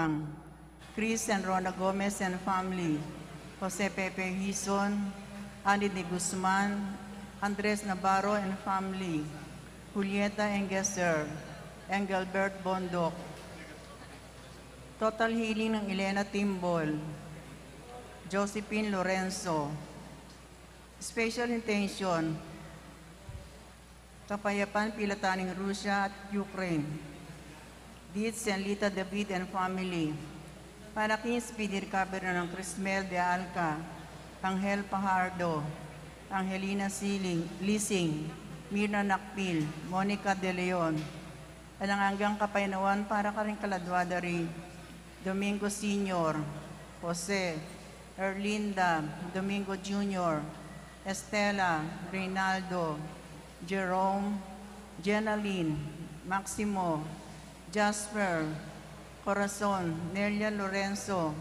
Guzman, Chris and Rona Gomez and family, Jose Pepe Hison, Andy de Guzman, Andres Navarro and family, Julieta Engesser, Engelbert Bondok. Total healing ng Elena Timbol, Josephine Lorenzo. Special intention, kapayapaan pilataning Russia at Ukraine. Deeds and Lita David and family. Panaking speedy recovery ng Crismel de Alca, Angel Pajardo, Angelina Lising, Mirna Nakpil, Monica De Leon. Alangang kapayanawan para ka rin kaladwada rin. Domingo Sr., Jose, Erlinda, Domingo Jr., Estela, Reynaldo, Jerome, Jenaline, Maximo, Jasper, Corazon, Nelia Lorenzo,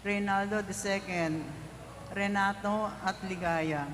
Reynaldo II, Renato at Ligaya.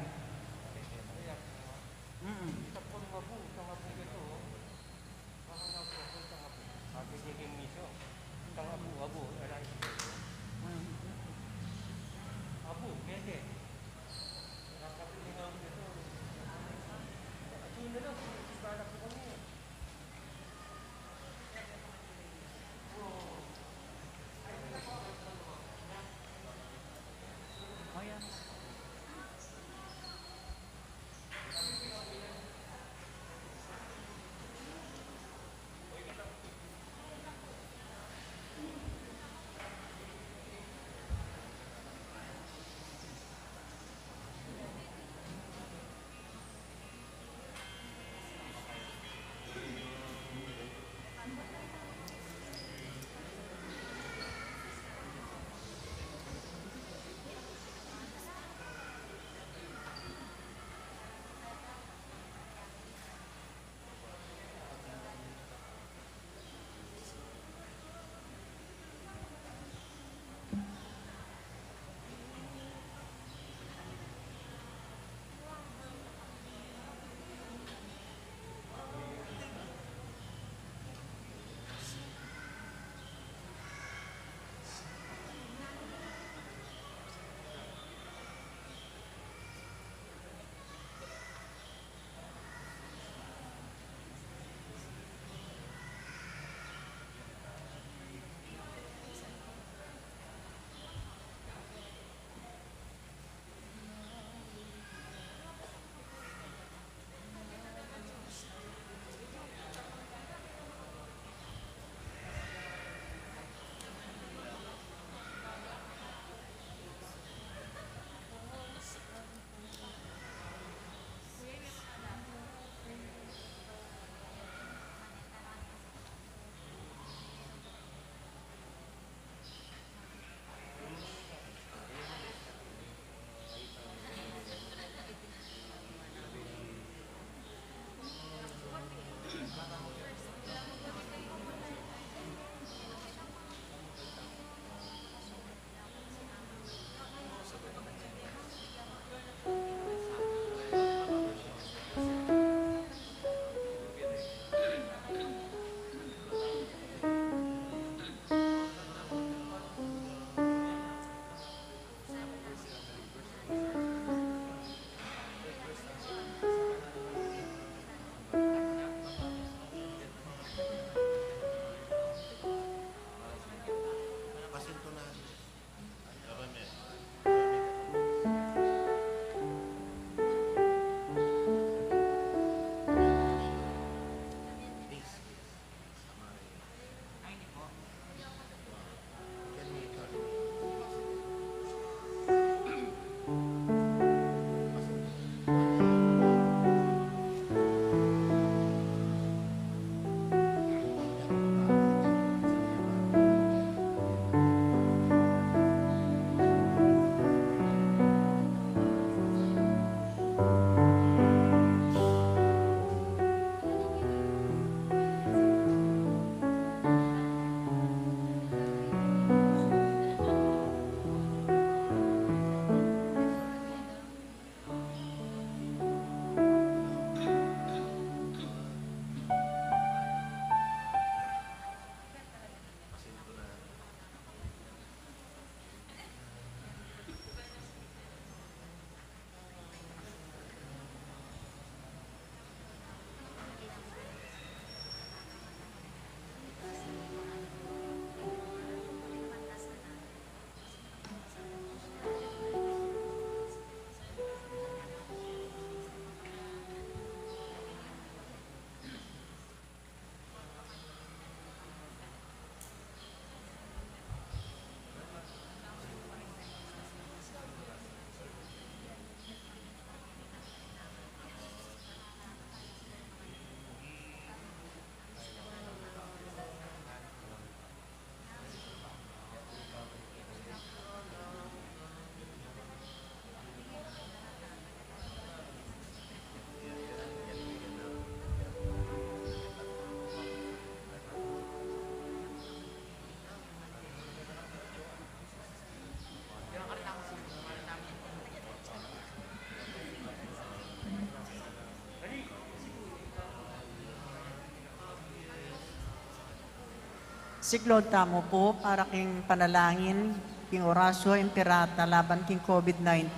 Siklod tamo po para king panalangin, king orasyo, imperata, laban king COVID-19.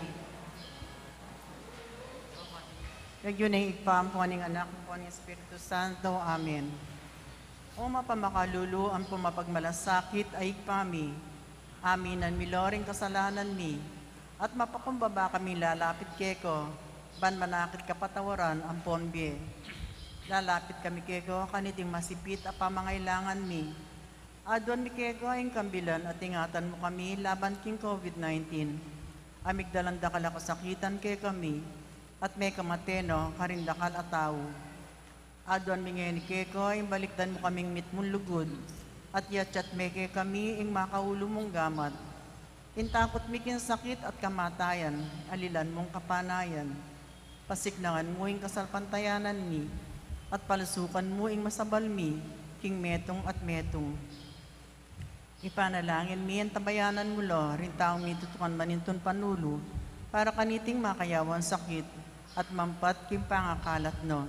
Nagyo na ipam po aning anak po ni Espiritu Santo. Amen. O mapamakалulu ang pumapagmalasakit ay ipami. Aminan mi loring kasalanan mi. At mapakumbaba kami lalapit keko. Ban manakit kapatawaran ang ponbye. Lalapit kami keko kaniting masipit a pamangailangan mi. Adon mi keko ay kambilan at ingatan mo kami laban king COVID-19. Amigdalan dakal ako sakitan kay kami. At may kamateno, karindakal at tao. Adon mingeni keko, imbalikdan mo kaming mitmong lugod, at yachat meke kami, ing makaulo mong gamat. Intakot mikin sakit at kamatayan, alilan mong kapanayan. Pasignangan mo ing kasalpantayanan mi, at palusukan mo ing masabal mi, king metong at metong. Ipanalangin mi ang tabayanan mo lo, rin taong mitutukan maninton panulo, para kaniting makayawan sakit, at mampat kim pangakalat no.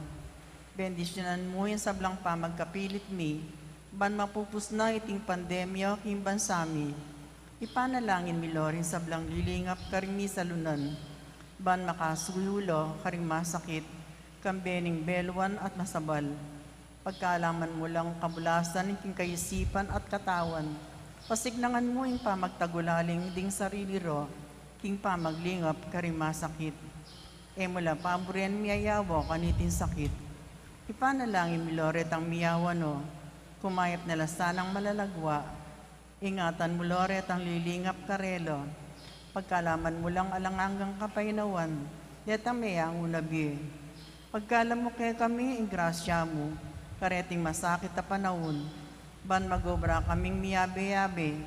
Bendisyonan mo yung sablang pa magkapilit mi, ban mapupus na iting pandemya kim bansami. Ipanalangin mi lorin sablang lilingap karing mi salunan, ban makasuyulo karing masakit, kambening belwan at masabal. Pagkaalaman mo lang kabulasan iting kayisipan at katawan, pasignangan mo yung pamagtagulaling ding sarili ro, king pamaglingap karing masakit. Mula pamburian miyayawo kanitin sakit. Ipanalangin mi loret ang miyawa no, kumayap na lasanang malalagwa. Ingatan mo loret ang lilingap karelo. Pagkalaman mo lang alangangang kapainawan, yata may ang unabi. Pagkalam mo kay kami, ingrasya mo, kareting masakit na panahon. Ban magobra kaming miyabe-yabe,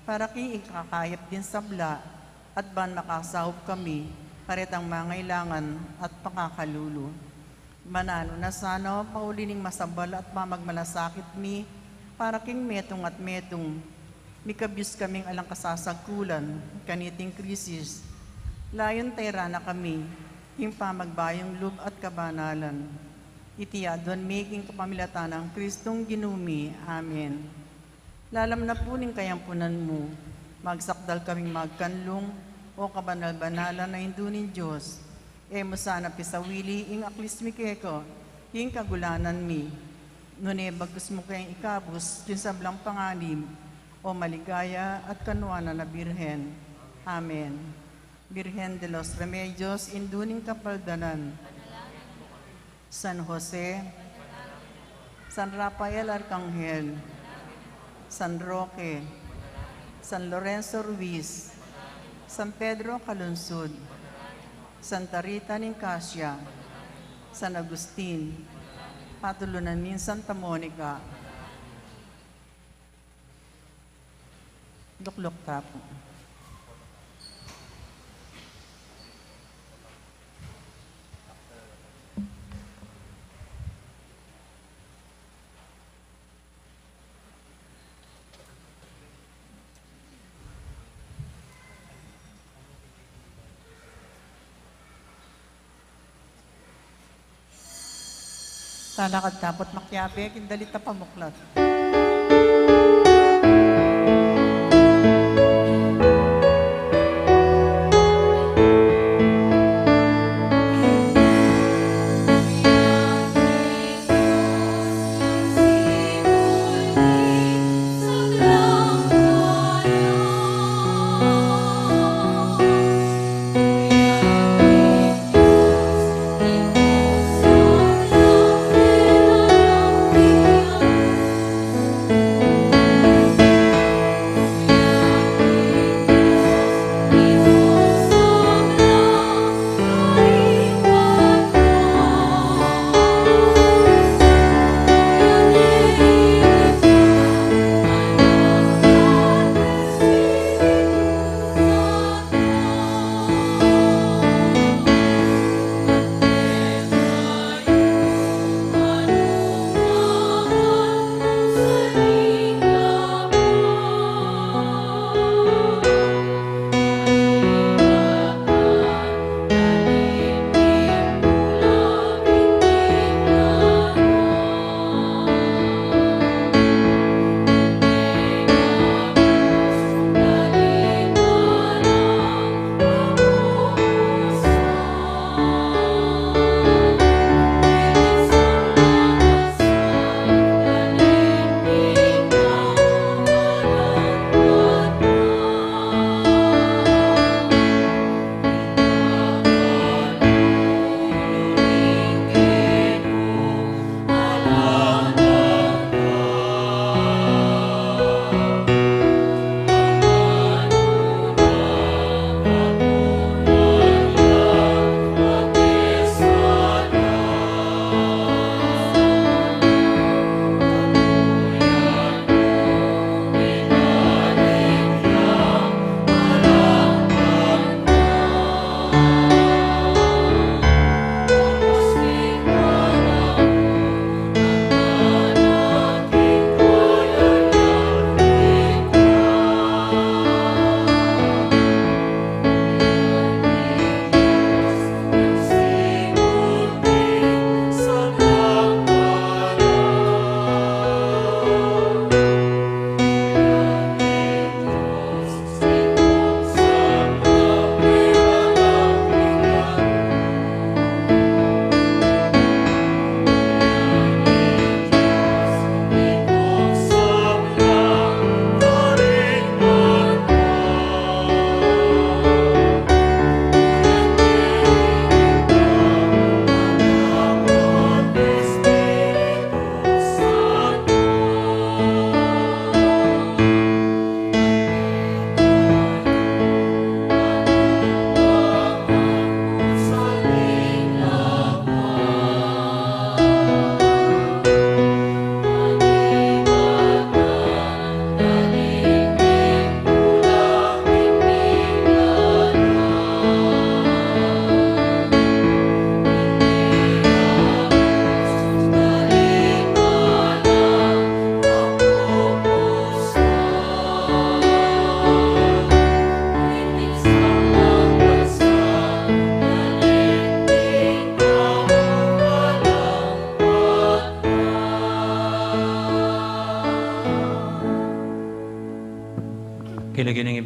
para king ikakayap din sabla, at ban makasahop kami, karetang mangailangan at pakakalulu. Manano na sana paulining masabal at mamagmalasakit mi, para king metong at metong, mikabis kaming alang kasasagkulan, kaniting krisis. Layon tayra na kami, king pamagbayong lub at kabanalan. Itiyadon making kapamilatan ng Kristong ginumi. Amen. Lalam na puning kayampunan mo, magsakdal kaming magkanlong, o kabanal-banalan na indunin Diyos, mo sana pisawili ing aklis mi keko, ing kagulanan mi. Nune bagus mo kayong ikabus, din sablang pangalim, o maligaya at kanuana na Birhen. Amen. Birhen de los Remedios, induning kapaldanan. San Jose, San Rafael Arcangel, San Roque, San Lorenzo Ruiz, San Pedro Calunsud, Santa Rita Nicasia, San Agustin, patulunan min Santa Monica. Luklok tapo. Talakad tapot makyabe, kindalita pamuklat.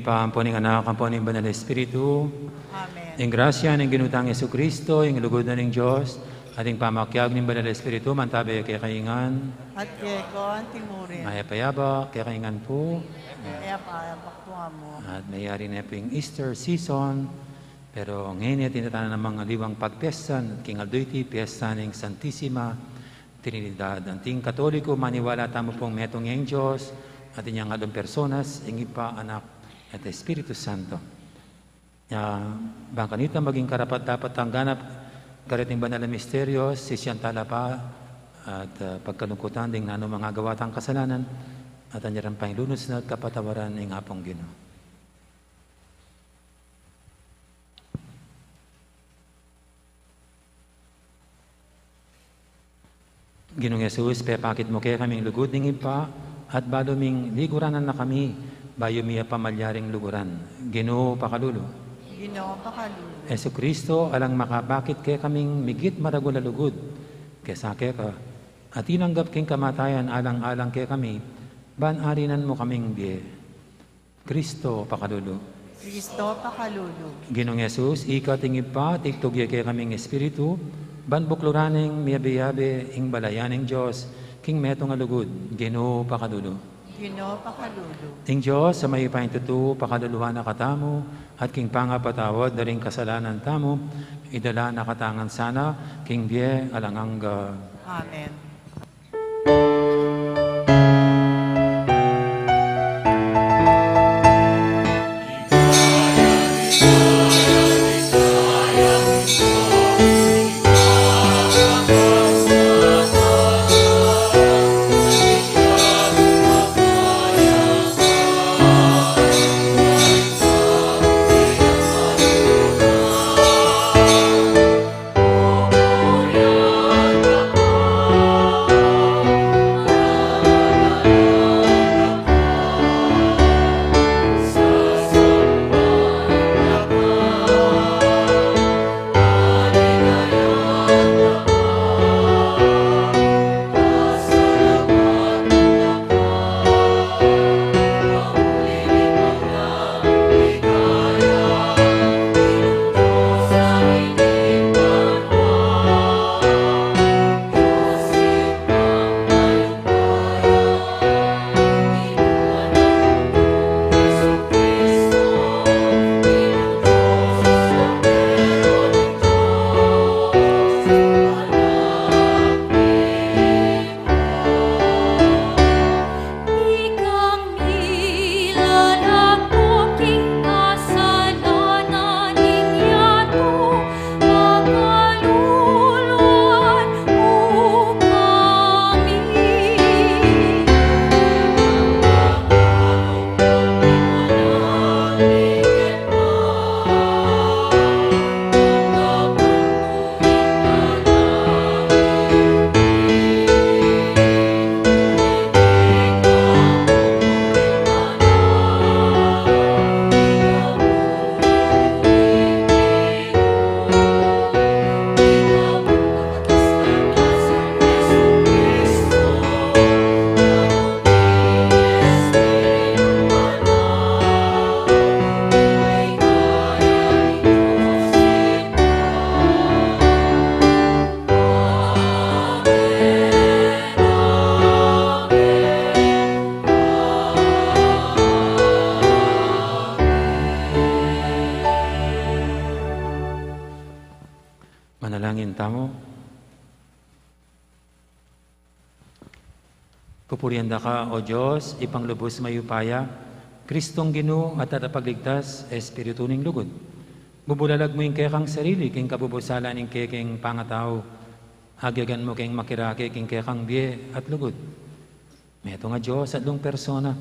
paamponing anak, amponing banal na Espiritu, Amen. ang grasya ng ginutang Yesu Kristo, ang lugod na ng Diyos, ating pamakyag ng banal na Espiritu, mantabi kay kaingan, At kaya ko ang timurin. mayapayaba, kay kaingan po, Kaya payapak po mo. at mayari na po yung Easter season, pero ngayon tinatanan ng mga liwang pagpiestan, king aldoyti, piesta ng Santissima Trinidad. Anting Katoliko, maniwala tamo pong metong yung Diyos, at inyang along personas, ingi pa, anak, at Espiritu Santo. Bang kanita maging karapat dapat ang ganap, karating banal na misteryos, sisyang talapa, at pagkalungkutan ding nano mga gawatang kasalanan, at anyaran pa yung lunos na kapatawaran ng apong Ginoo. Ginoong Yesus, pepakit mo kaya kaming lugod ng ipa, at baluming liguranan na kami, bayo miya pamalyaring luguran. Ginoo pakalulo. Ginoo pakalulo. Yesu Kristo, alang makabakit kaya kaming migit maragol na lugod, kesa kaya ka, at tinanggap king kamatayan alang-alang kaya kami, banarinan mo kaming biye. Kristo pakalulo. Kristo pakalulo. Ginoong Yesus, ika tingib pa, tiktugya kaya kaming Espiritu, ban bukluraning miyabe-yabe, ing balayaning Diyos, king metong alugod, Ginoo pakalulo. Ginoo pakalulo. Ing Diyos, sa may pahintutu, pakaluluhan na katamo, at king pangapatawad na rin kasalanan tamo, idala na katangan sana, king biye alangangga. Amen. Manalangin tamo. Pupurianda ka, O Diyos, ipanglubos mayupaya, Kristong Ginoo at tatapagligtas, Espiritu ning lugod. Bubulalag mo yung kekang sarili, king kabubusala ning keking pangatao. Hagyagan mo king makirake, king kekang biye at lugod. Meto nga Diyos at lung persona,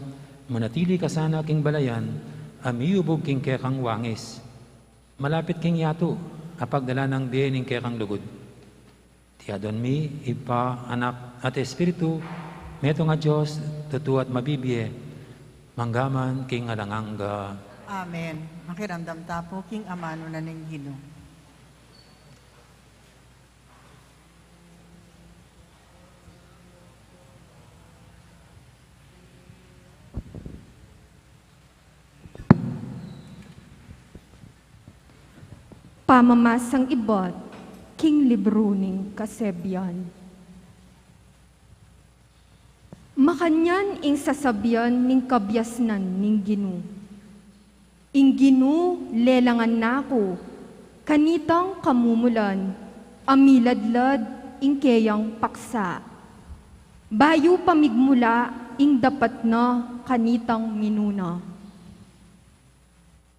manatili ka sana king balayan, amiyubog king kekang wangis. Malapit king yato, apagdala ng biye ning kekang lugod. Tiadon mi, Ipa, Anak at Espiritu, meto nga Diyos, totoo at mabibiye, manggaman king alangangga. Amen. Makiramdam tapo king amano na ning Ginoo. pamamasang ibat, king libro ning kasebyan. Makanyan ing sasabyan ning kabyasnan ning Ginu. Ing Ginu lelangan nako, kanitang kamumulan, amiladlad ing keyang paksa. Bayo pamigmula ing dapat na kanitang minuna.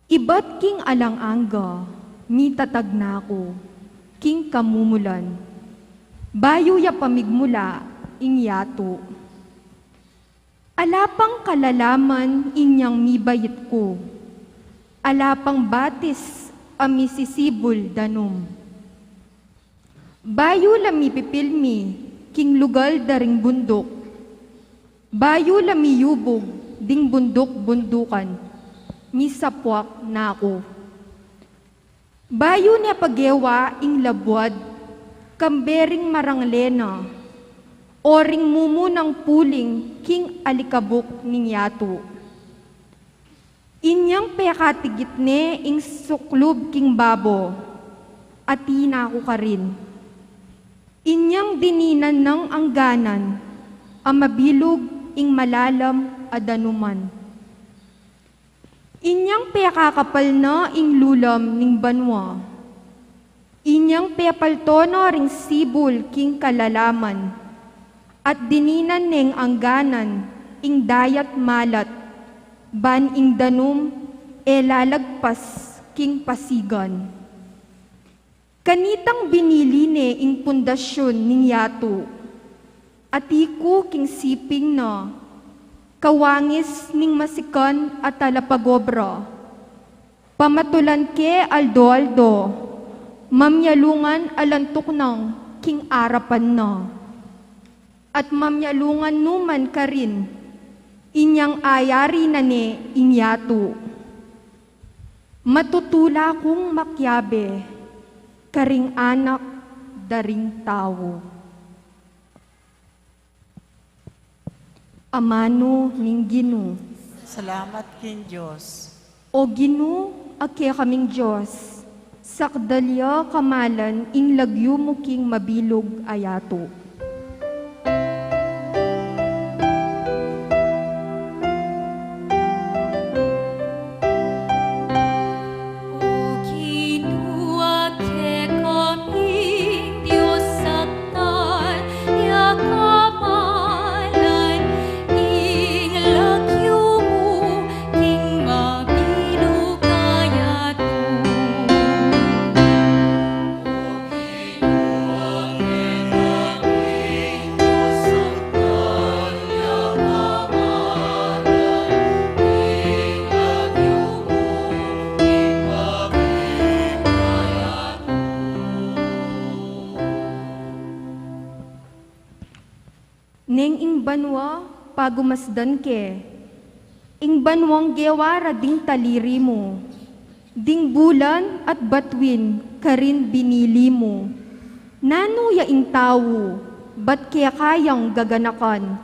Ibat king alang-angga, mitatag nako, king kamumulan. Bayo ya pamigmula ing yato. Alapang kalalaman inyang mibayit ko, alapang batis amisisibol danum. Bayo lami pipilmi, king lugal daring bundok. Bayo lami yubog, ding bundok-bundukan, misapwak na ako. Bayo niya pagewa ing labwad, kambering maranglena, oring mumunang puling king alikabok ning yato. Inyang pekatigitne ing suklob king babo, atina ko ka rin. Inyang dininan ng angganan, amabilog ing malalam adanuman. Inyang pekakapal na ing lulam ning banwa. Inyang pepaltono ring sibol king kalalaman, at dininan ning angganan, ing dayat malat, ban ing danum, lalagpas, king pasigan. Kanitang biniline ing pundasyon ning yato, atiku king siping na, kawangis ning masikan at talapagobra, pamatulan ke aldo-aldo, mamyalungan alantok ng king arapan na. At mamyalungan numan ka rin, inyang ayari na ne inyato. Matutula kong makyabe, karing anak, daring tao. Amano ning Ginu, Salamat kin Diyos. o Ginu, ake kaming Diyos, sakdalya kamalan ing lagyo mo king mabilog ayato. Neng ing banwa, pagumasdan ke, ing banwang gewara ding taliri mo, ding bulan at batwin karin binili mo. Nanuya ing tawo, bat kaya kayang gaganakan?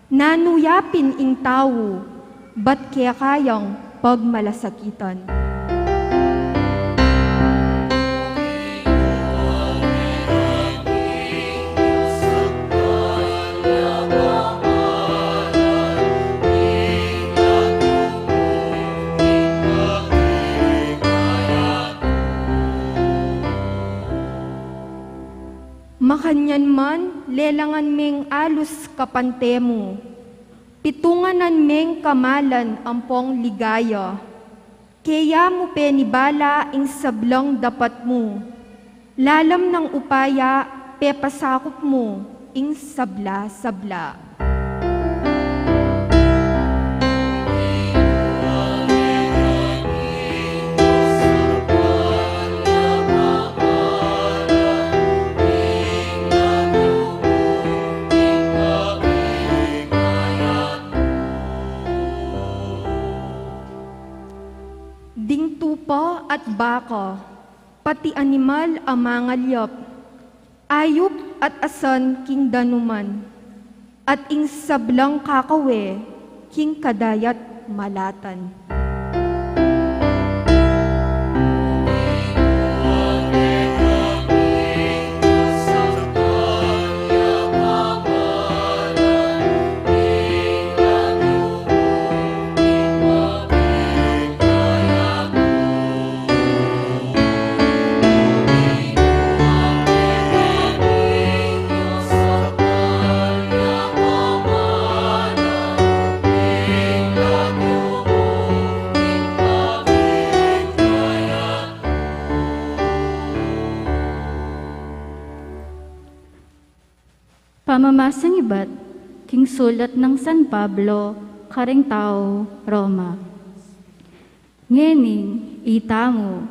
Nanuyapin ing tawo, bat kaya kayang pagmalasakitan? Makanyan man, lelangan meng alus kapantemo, pitunganan meng kamalan ampong ligaya, kaya mo penibala ing sablang dapat mo, lalam ng upaya, pepasakop mo, ing sabla-sabla. Ding tupa at baka, pati animal amangalyap, ayup at asan king danuman, at ing sablang kakawe, king kadayat malatan. Pamamasang iba't king sulat ng San Pablo, karing tao, Roma. Ngening, itamo,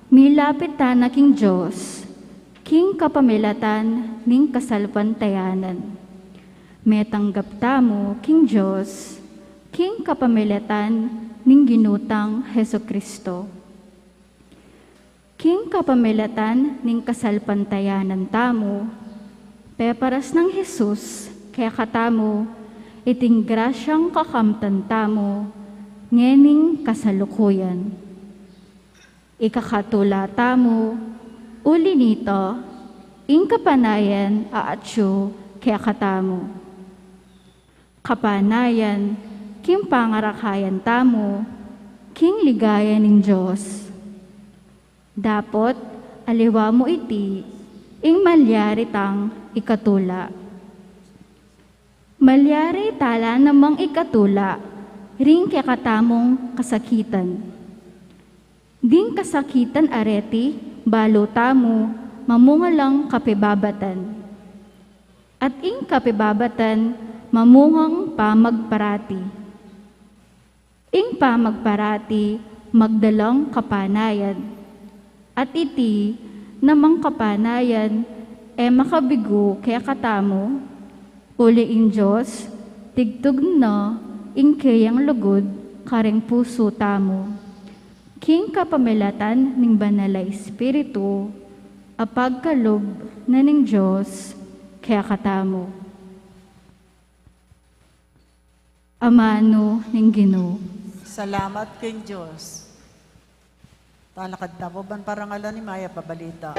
milapit ta na king Diyos, king kapamilatan ning kasalpantayanan. Metanggap tamo king Diyos, king kapamilatan ning ginutang Heso Kristo. King kapamilatan ning kasalpantayanan tamo, peparas ng Jesus, kaya katamo, iting grasyang kakamtan tamo, ngening kasalukuyan. Ikakatula tamo, uli nito, ing kapanayan aatyo, kaya katamo. Kapanayan, king pangarakayan tamo, king ligaya ng Diyos. Dapot, aliwa mo iti, ing malyari tang ikatula. Malyari tala namang ikatula, ring kaya katamong kasakitan. Ding kasakitan areti, balo tamo, mamungalang kapibabatan. At ing kapibabatan, mamungang pamagparati. Ing pamagparati, magdalang kapanayan. At iti, namang kapanayan, makabigo kaya katamo, uli ing Diyos, tigtug na, ing kayang lugod, kareng puso tamo. King kapamilatan ning banala Espiritu, apagkalob na ning Diyos, kaya katamo. Amano ning Ginoo. Salamat king Diyos. Talakad na po ban parangalan ni Maya pabalita.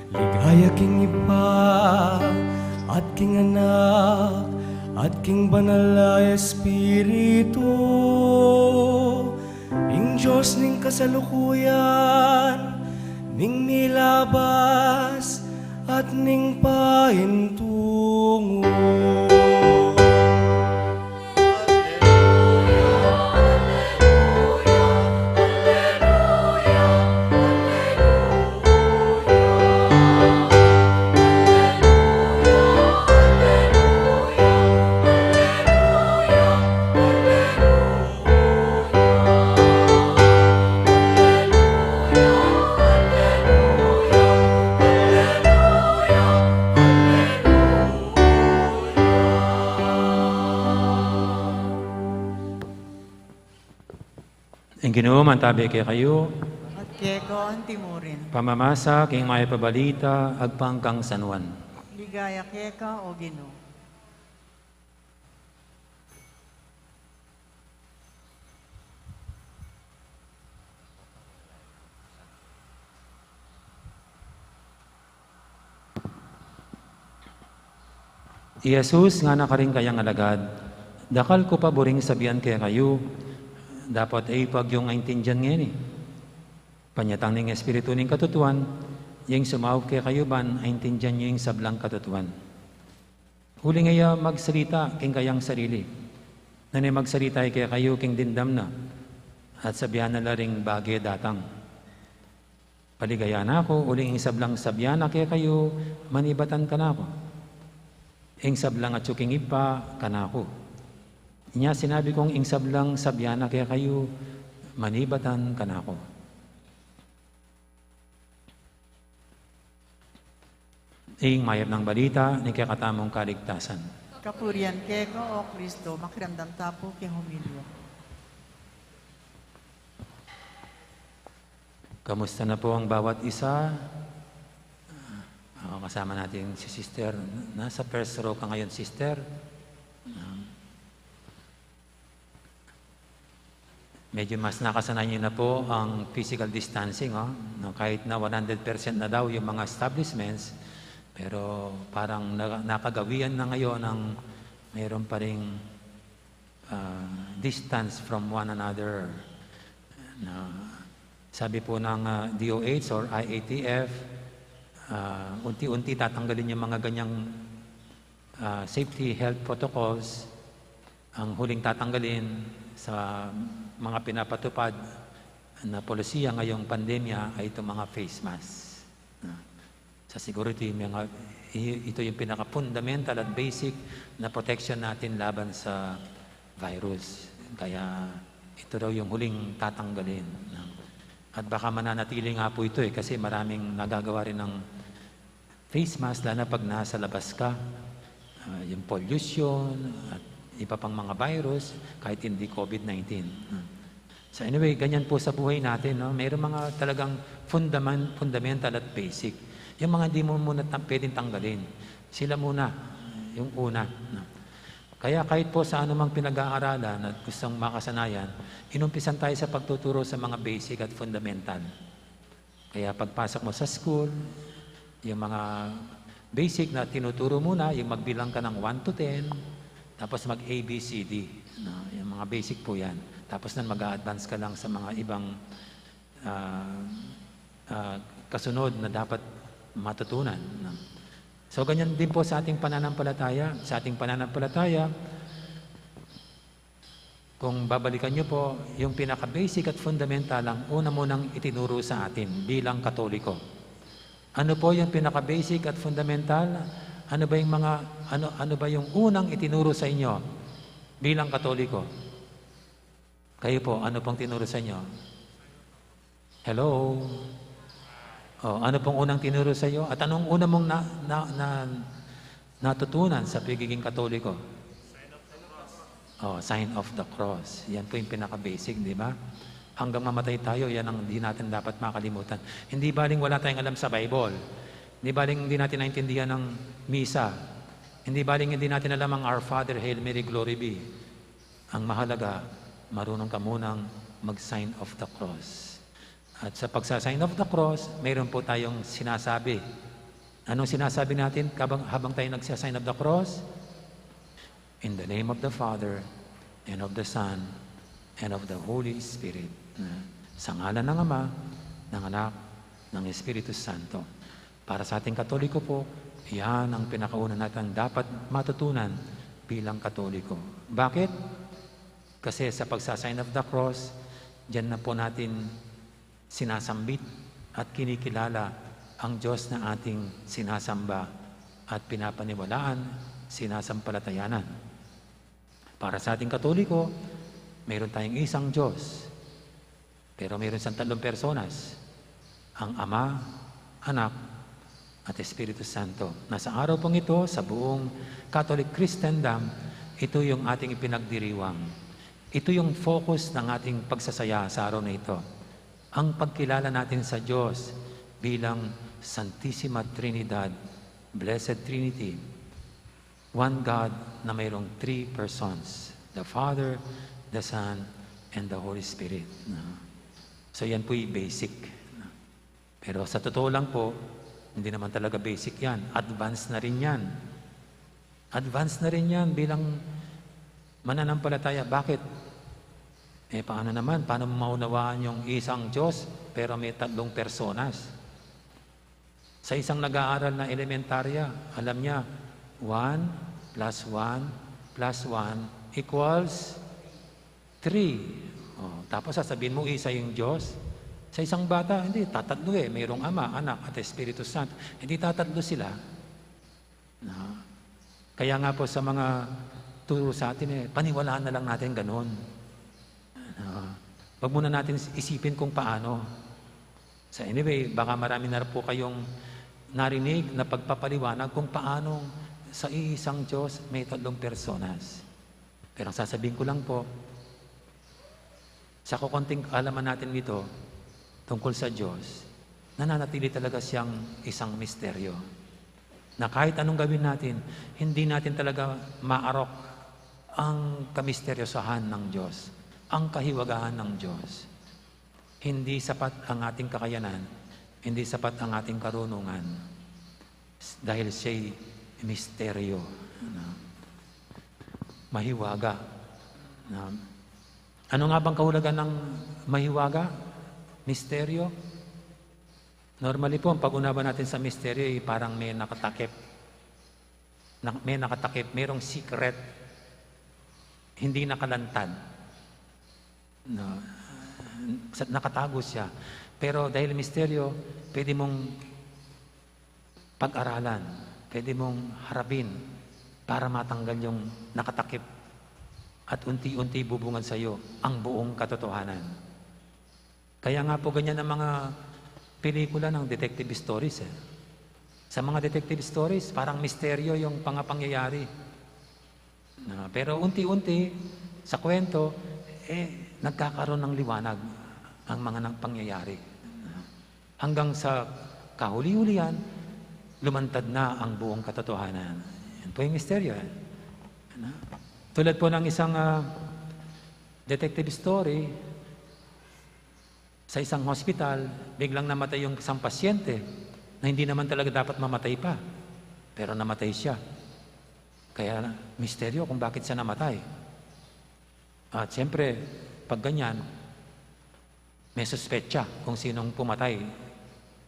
Ligaya king iba at king anak at king banal na Espiritu, ing Diyos ning kasalukuyan, ning nilabas at ning pahintungo. Ang Ginoo mantabi kay kayo, At keko ang timurin. pamamasa king may pabalita, agpangkang sanwan. Ligaya keka o Ginoo. I Jesus nga nakaring kayang alagad, dakal ko pa buring sabihan kay kayo, dapat ay pag yung aintindihan ngayon eh. Panyatang ning Espiritu ning katutuan, yung sumawag kay kayo ban, aintindihan nyo yung sablang katutuan. Huli ngaya magsalita king kayang sarili. Nanay magsalita kay kayo king dindam na, at sabihan na laring bagay datang. Paligaya na ako, uling yung sablang sabihan na kay kayo, manibatan ka na ako. Ing sablang at suking ipa, kanako. Inya sinabi kong ing sablang sabyana kaya kayo, manibatan kanako. Ing mayab ng balita, ni kakatamong kaligtasan. Kapurian keko o Kristo, makiramdam tapo king humilyo. Kamusta na po ang bawat isa? Kasama natin si Sister. Nasa first row ka ngayon, Sister. Medyo mas nakasanayan niyo na po ang physical distancing. Kahit na 100% na daw yung mga establishments, pero parang nakagawian na ngayon ang mayroon pa ring distance from one another. Sabi po ng DOH or IATF, unti-unti tatanggalin yung mga ganyang safety health protocols. Ang huling tatanggalin sa mga pinapatupad na polisiya ngayong pandemya ay itong mga face mask. Sa security, ito yung pinaka-fundamental at basic na protection natin laban sa virus. Kaya ito daw yung huling tatanggalin. At baka mananatili nga po ito kasi maraming nagagawa rin ng face mask lalo na pag nasa labas ka. Yung pollution at iba pang mga virus kahit hindi COVID-19. So anyway, ganyan po sa buhay natin. No? Mayroong mga talagang fundamental at basic. Yung mga hindi mo muna pwedeng tanggalin. Sila muna, yung una. No? Kaya kahit po sa anumang pinag-aaralan at gustong makasanayan, inumpisan tayo sa pagtuturo sa mga basic at fundamental. Kaya pagpasok mo sa school, yung mga basic na tinuturo muna, yung magbilang ka ng 1 to 10, tapos mag-ABCD. No? Yung mga basic po yan. Tapos na mag-a-advance ka lang sa mga ibang kasunod na dapat matutunan. No? So, ganyan din po sa ating pananampalataya. Sa ating pananampalataya, kung babalikan nyo po, yung pinaka-basic at fundamental ang una munang itinuro sa atin bilang Katoliko. Ano po yung pinaka-basic at fundamental? Ano ba yung unang itinuro sa inyo bilang Katoliko? Kayo po, ano pong tinuro sa inyo? Hello? Ano pong unang tinuro sa iyo? At anong una mong natutunan sa pagiging Katoliko? Sign of the cross. Yan po yung pinaka-basic, di ba? Hanggang mamatay tayo, yan ang hindi natin dapat makalimutan. Hindi baling wala tayong alam sa Bible. Hindi baling hindi natin naintindihan ng misa. Hindi baling hindi natin alam ang Our Father, Hail Mary, Glory be. Ang mahalaga, marunong ka munang mag-sign of the cross. At sa pagsasign of the cross, mayroon po tayong sinasabi. Anong sinasabi natin habang tayo nagsasign of the cross? In the name of the Father, and of the Son, and of the Holy Spirit. Sa ngalan ng Ama, ng Anak, ng Espiritu Santo. Para sa ating Katoliko po, yan ang pinakauna natin dapat matutunan bilang Katoliko. Bakit? Kasi sa pagsasign of the cross, dyan na po natin sinasambit at kinikilala ang Diyos na ating sinasamba at pinapaniwalaan, sinasampalatayanan. Para sa ating Katoliko, mayroon tayong isang Diyos, pero mayroon siyang 3 personas, ang Ama, Anak, at Espiritu Santo. Nasa araw pong ito, sa buong Catholic Christendom, ito yung ating ipinagdiriwang. Ito yung focus ng ating pagsasaya sa araw na ito. Ang pagkilala natin sa Diyos bilang Santissima Trinidad, Blessed Trinity, one God na mayroong 3 persons, the Father, the Son, and the Holy Spirit. So yan po yung basic. Pero sa totoo lang po, hindi naman talaga basic yan. Advanced na rin yan. Advanced na rin yan bilang mananampalataya. Bakit? Paano naman? Paano maunawaan yung isang Diyos pero may 3 personas? Sa isang nag-aaral na elementarya, alam niya, 1 plus 1 plus 1 equals 3. Tapos sasabihin mo, isa yung Diyos. Sa isang bata, hindi, tatatlo mayroong Ama, Anak, at Espiritu Santo. Hindi tatatlo sila. Kaya nga po sa mga turo sa atin, paniwalaan na lang natin ganun. Wag muna natin isipin kung paano. So anyway, baka marami na po kayong narinig na pagpapaliwanag kung paano sa isang Diyos may 3 personas. Pero ang sasabihin ko lang po, sa kukunting alaman natin dito tungkol sa Diyos, nananatili talaga siyang isang misteryo. Na kahit anong gawin natin, hindi natin talaga maarok ang kamisteryosahan ng Diyos. Ang kahiwagahan ng Diyos. Hindi sapat ang ating kakayanan, hindi sapat ang ating karunungan, dahil siya'y misteryo. Mahiwaga. Na, ano nga bang kahulugan ng mahiwaga? Misteryo? Normally po, ang pag-unawa natin sa misteryo ay parang may nakatakip. May nakatakip, mayroong secret, hindi nakalantad. No, nakatago siya. Pero dahil misteryo, pwede mong pag-aralan, pwede mong harapin para matanggal yung nakatakip at unti-unti bubungan sa iyo ang buong katotohanan. Kaya nga po ganyan ang mga pelikula ng detective stories. Sa mga detective stories, parang misteryo yung pangyayari. Pero unti-unti, sa kwento, nagkakaroon ng liwanag ang mga pangyayari. Hanggang sa kahuli-hulihan, lumantad na ang buong katotohanan. Yan po yung misteryo. Tulad po ng isang detective story, sa isang hospital, biglang namatay yung isang pasyente na hindi naman talaga dapat mamatay pa. Pero namatay siya. Kaya misteryo kung bakit siya namatay. At siyempre, pag ganyan, may suspetsa kung sinong pumatay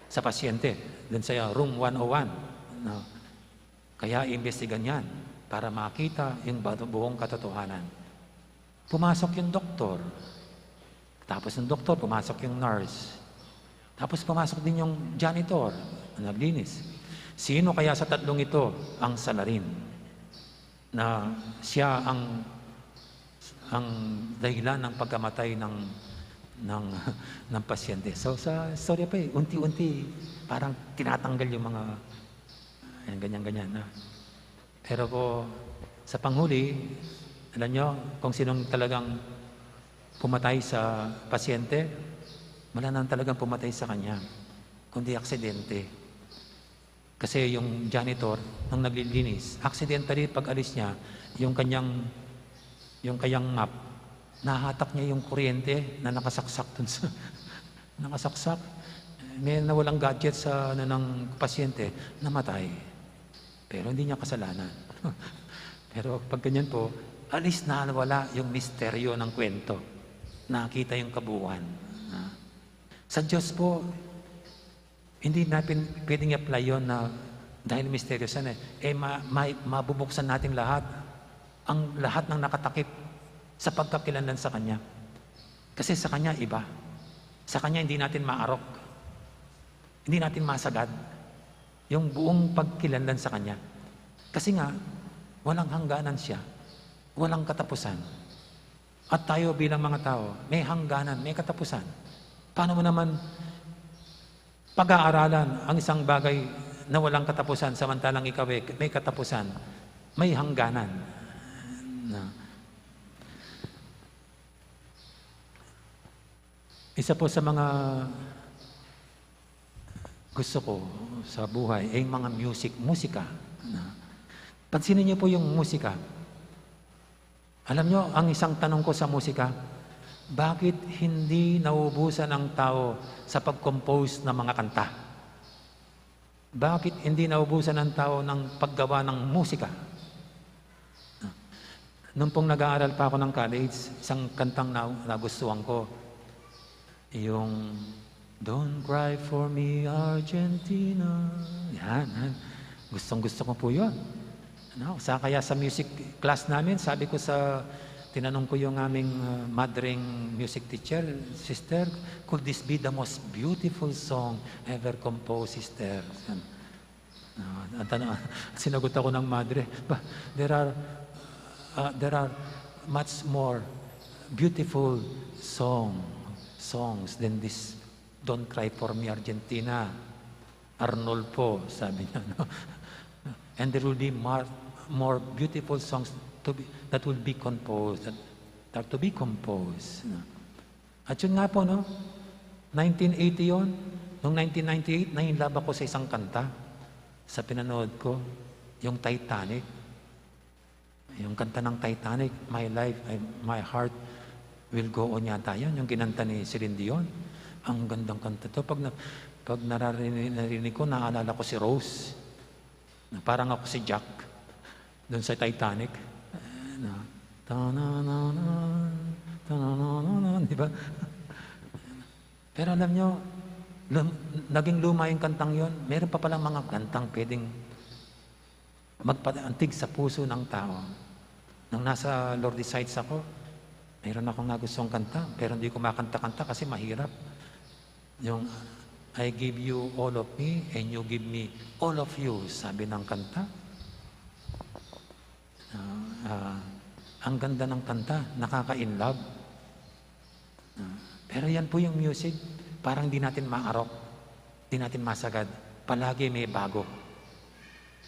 sa pasyente dun sa room 101. No? Kaya imbestigan yan para makita yung buong katotohanan. Pumasok yung doktor. Tapos ng doktor, pumasok yung nurse. Tapos pumasok din yung janitor, naglinis. Sino kaya sa tatlong ito ang salarin? Na siya ang dahilan ng pagkamatay ng pasyente. So sa storya pa unti-unti, parang tinatanggal yung mga ganyan-ganyan. Pero po, sa panghuli, alam nyo, kung sinong talagang pumatay sa pasyente, wala nang talagang pumatay sa kanya, kundi aksidente. Kasi yung janitor, nang naglilinis, accidentally pag alis niya, yung kanyang map, nahatak niya yung kuryente na nakasaksak dun sa nakasaksak. May nawalang gadget sa ng pasyente, namatay. Pero hindi niya kasalanan. Pero pag ganyan po, alis na wala yung misteryo ng kwento. Nakita yung kabuuan. Sa Diyos po, hindi natin pwedeng i-apply yun na dahil misteryo sana mabubuksan natin lahat ng nakatakip sa pagkakilanlan sa Kanya. Kasi sa Kanya iba. Sa Kanya hindi natin maarok. Hindi natin masagad yung buong pagkilanlan sa Kanya. Kasi nga, walang hangganan siya. Walang katapusan. At tayo bilang mga tao, may hangganan, may katapusan. Paano mo naman pag-aaralan ang isang bagay na walang katapusan samantalang ikaw may katapusan, may hangganan? Isa po sa mga gusto ko sa buhay ay mga musika. Pansinin niyo po yung musika. Alam niyo, ang isang tanong ko sa musika, bakit hindi nauubusan ang tao sa pag-compose ng mga kanta? Bakit hindi nauubusan ang tao ng paggawa ng musika? Nung pong nag-aaral pa ako ng college, isang kantang nagustuhan ko, yung Don't Cry For Me Argentina. Yan. Gustong-gusto ko po yun. Kaya sa music class namin, sabi ko tinanong ko yung aming madring music teacher, sister, could this be the most beautiful song ever composed, sister? Sinagot ako ng madre, there are much more beautiful songs than this Don't Cry For Me Argentina. Arnold po, sabi niya. No? And there will be more beautiful songs that will be composed, that to be composed. No? At yun nga po, no? 1980 yun. Noong 1998, nahinlab ako sa isang kanta sa pinanood ko, yung Titanic. Yung kanta ng Titanic, My Life, My Heart Will Go On yata yan, yung kinanta ni Celine Dion. Ang gandang kanta to. Pag narinig ko, naalala ko si Rose. Parang ako si Jack doon sa Titanic. Ta-na-na-na, ta-na-na-na, di ba? Pero alam nyo, naging luma yung kantang yon. Meron pa palang mga kantang pwedeng magpaantig sa puso ng tao. Nung nasa Lord's Sites ako, mayroon akong nagustong kanta, pero hindi ko makanta-kanta kasi mahirap. Yung, I give you all of me and you give me all of you, sabi ng kanta. Ang ganda ng kanta, nakaka-inlove. Pero yan po yung music, parang di natin maarok, di natin masagad. Palagi may bago.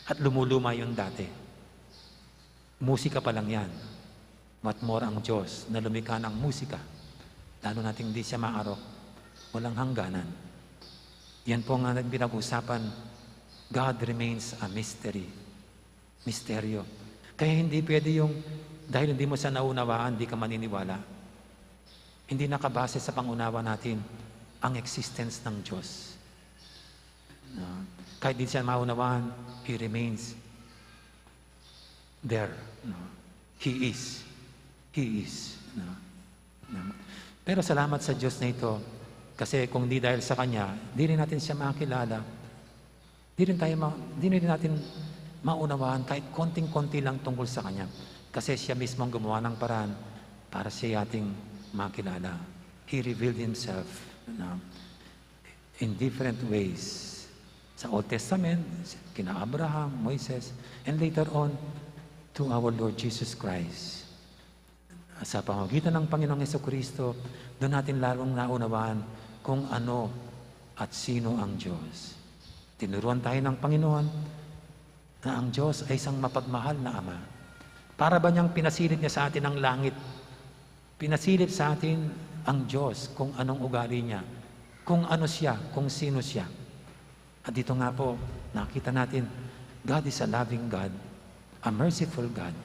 At lumuluma yung dati. Musika pa lang yan. What more ang Diyos na lumikha ng musika. Lalo nating di siya maarok. Walang hangganan. Yan po nga pinag-usapan. God remains a mystery. Misteryo. Kaya hindi pwede yung, dahil hindi mo siya naunawaan, di ka maniniwala. Hindi nakabase sa pangunawa natin ang existence ng Diyos. No? Kahit di siya maunawaan, He remains there. No? He is. He is. No? No? Pero salamat sa Diyos na ito, kasi kung di dahil sa Kanya, di rin natin siya makilala. Di rin natin maunawaan kahit konting-konti lang tungkol sa Kanya. Kasi siya mismo ang gumawa ng paraan para siya ating makilala. He revealed Himself in different ways. Sa Old Testament, kina Abraham, Moises, and later on, to our Lord Jesus Christ. Sa pamamagitan ng Panginoong Jesucristo, doon natin lalong naunawaan kung ano at sino ang Diyos. Tinuruan tayo ng Panginoon na ang Diyos ay isang mapagmahal na Ama. Para ba niyang pinasilip niya sa atin ang langit? Pinasilip sa atin ang Diyos kung anong ugali niya, kung ano siya, kung sino siya. At dito nga po, nakita natin, God is a loving God, a merciful God.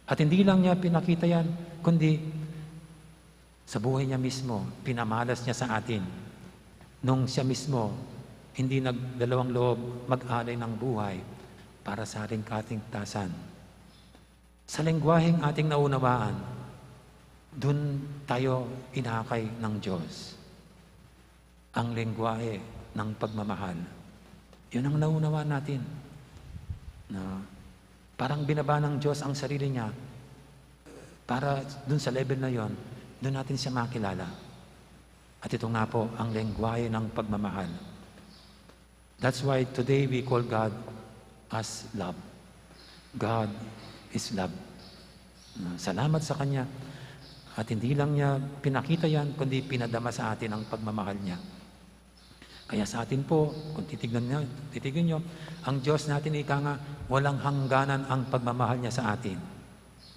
At hindi lang niya pinakita yan, kundi sa buhay niya mismo, pinamalas niya sa atin. Nung siya mismo, hindi nagdalawang loob mag-alay ng buhay para sa ating katingtasan. Sa lengguwaheng ating naunawaan, dun tayo inakay ng Diyos. Ang lengguwahe ng pagmamahal. Yun ang naunawaan natin. Na parang binaba ng Diyos ang sarili niya para dun sa level na yon, dun natin siya makilala. At ito nga po ang lengguwahe ng pagmamahal. That's why today we call God as love. God is love. Salamat sa Kanya. At hindi lang niya pinakita yan, kundi pinadama sa atin ang pagmamahal niya. Kaya sa atin po, kung titignan nyo, ang Diyos natin ika nga, walang hangganan ang pagmamahal niya sa atin.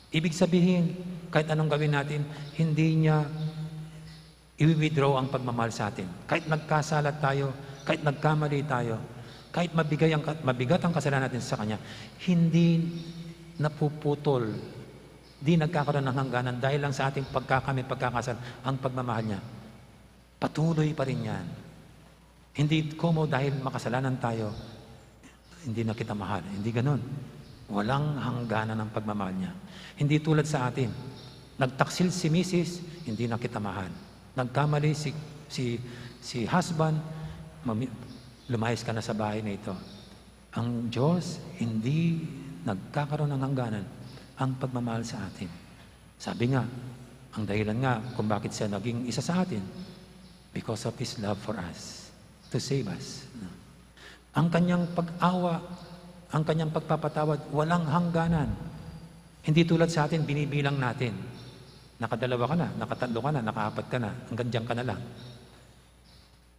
Ibig sabihin, kahit anong gawin natin, hindi niya i-withdraw ang pagmamahal sa atin. Kahit nagkasalat tayo, kahit nagkamali tayo, kahit mabigat ang kasalanan natin sa Kanya, hindi napuputol, di nagkakaroon ng hangganan dahil lang sa ating pagkakasal ang pagmamahal niya. Patuloy pa rin yan. Hindi como dahil makasalanan tayo, hindi na kita mahal. Hindi ganun. Walang hangganan ng pagmamahal niya. Hindi tulad sa atin. Nagtaksil si Mrs., hindi na kita mahal. Nagkamali si husband, lumayas ka na sa bahay na ito. Ang Diyos, hindi nagkakaroon ng hangganan ang pagmamahal sa atin. Sabi nga, ang dahilan nga kung bakit siya naging isa sa atin, because of His love for us, to save us. Ang Kanyang pag-awa, ang Kanyang pagpapatawad, walang hangganan. Hindi tulad sa atin, binibilang natin. Nakadalawa ka na, nakatatlo ka na, nakaapat ka na, hanggang diyan ka na lang.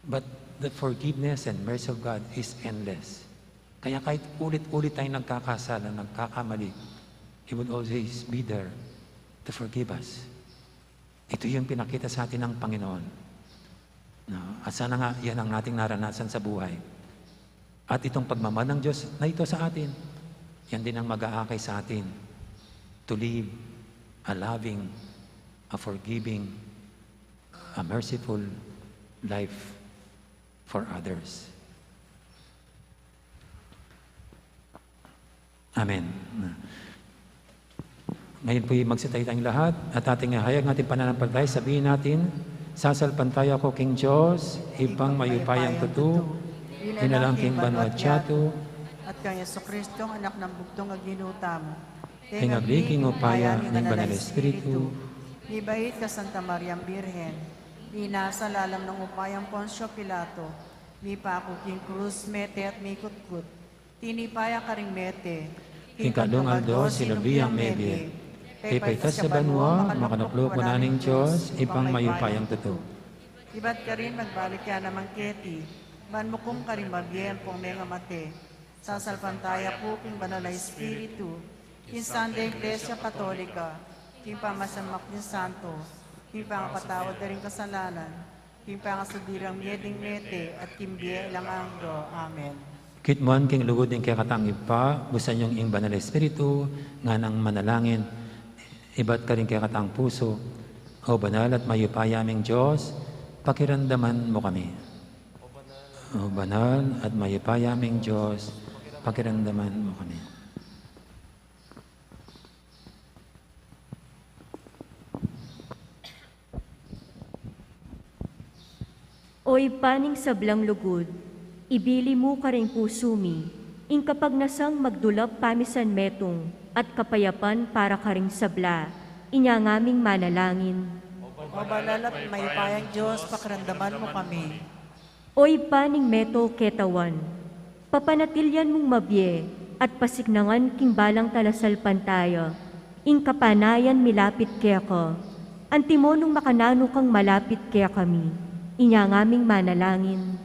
But the forgiveness and mercy of God is endless. Kaya kahit ulit-ulit tayong nagkakasala, nagkakamali, He would always be there to forgive us. Ito yung pinakita sa atin ng Panginoon. No? At sana nga, yan ang ating naranasan sa buhay. At itong pagmamahal ng Diyos na ito sa atin, yan din ang mag-aakay sa atin to live a loving, a forgiving, a merciful life for others. Amen. Ngayon po'y magsitay tayong lahat at ating hayag natin pananampalataya. Sabihin natin, sasalpantaya ko king Diyos, ibang mayupayang tutu, inalangking banwadyato, at kang Jesucristo, ang anak ng bugtong aginuta mo. tingagliking upaya ng Banal Espiritu, Ibait ka, Santa Maria Birhen, inasa lalam ng upayang Poncio Pilato, mi pa ako king krus, mete at mi kutkut, tinipaya ka ring mete, king kadong aldo, sinubiyang mebye, pipaitas sa banwa, makanuklok mo naning Diyos, ibang mayupayang tutu. Iba't ka rin magbalik ka namang keti, ban mo kung ka rin mabiyem pong mga mate, sasalpantaya po king Banal na Espiritu, king Santa Iglesia Katolika, king pamasamak ni Santo, king pangapatawad na rin kasalanan, king pangasubirang mieding mete, at king biye ilang angdo. Amen. Kitmuan king lugod ng kakatang ipa, busan yung ing Banal Espiritu, nga nang manalangin, iba't ka rin kakatang puso, o banal at mayupayaming Diyos, pakiramdaman mo kami. O banal at mayupayaming Diyos, pakiramdaman mo kami. Oy paning sablang lugod, ibili mo ka ring pusumi, ing kapag nasang magdulap pamisan metong, at kapayapan para ka ring sabla, inyangaming manalangin. O banal at mayupayang Diyos, pakiramdaman mo kami. Oy paning meto ketawan, papanatilyan mong mabye, at pasignangan king balang talasal pantaya, ing kapanayan milapit kaya ka, antimonong makanano kang malapit kaya kami, inyangaming manalangin.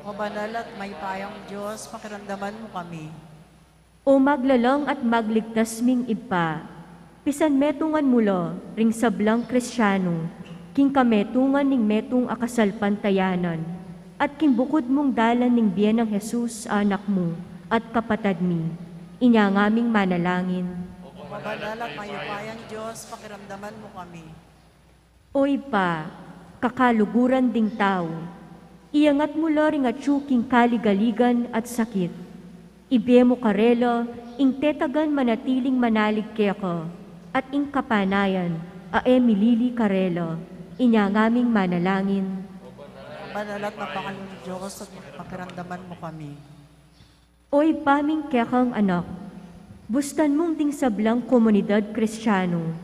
O banal at mayupayang Diyos, pakiramdaman mo kami. O maglalang at magligtas ming iba, pisan metungan mulo, ring sablang Kristyano, king kametungan ning metong akasal pantayanan, at king bukod mong dalan ning biyen ng Jesus, anak mo, at kapatad mi, inyangaming manalangin. O banal at mayupayang Diyos, pakiramdaman mo kami. Oy pa, kakaluguran ding tao, iyangat mo ring at tsuking kaligaligan at sakit. Ibe mo karelo, ing tetagan manatiling manalig kaya ko, at ing kapanayan, milili karelo, inyangaming manalangin. Banal at mapakalong Diyos, at pakiramdaman mo kami. Oy paming kaya kang anak, bustan mong ding sablang komunidad Kristyano,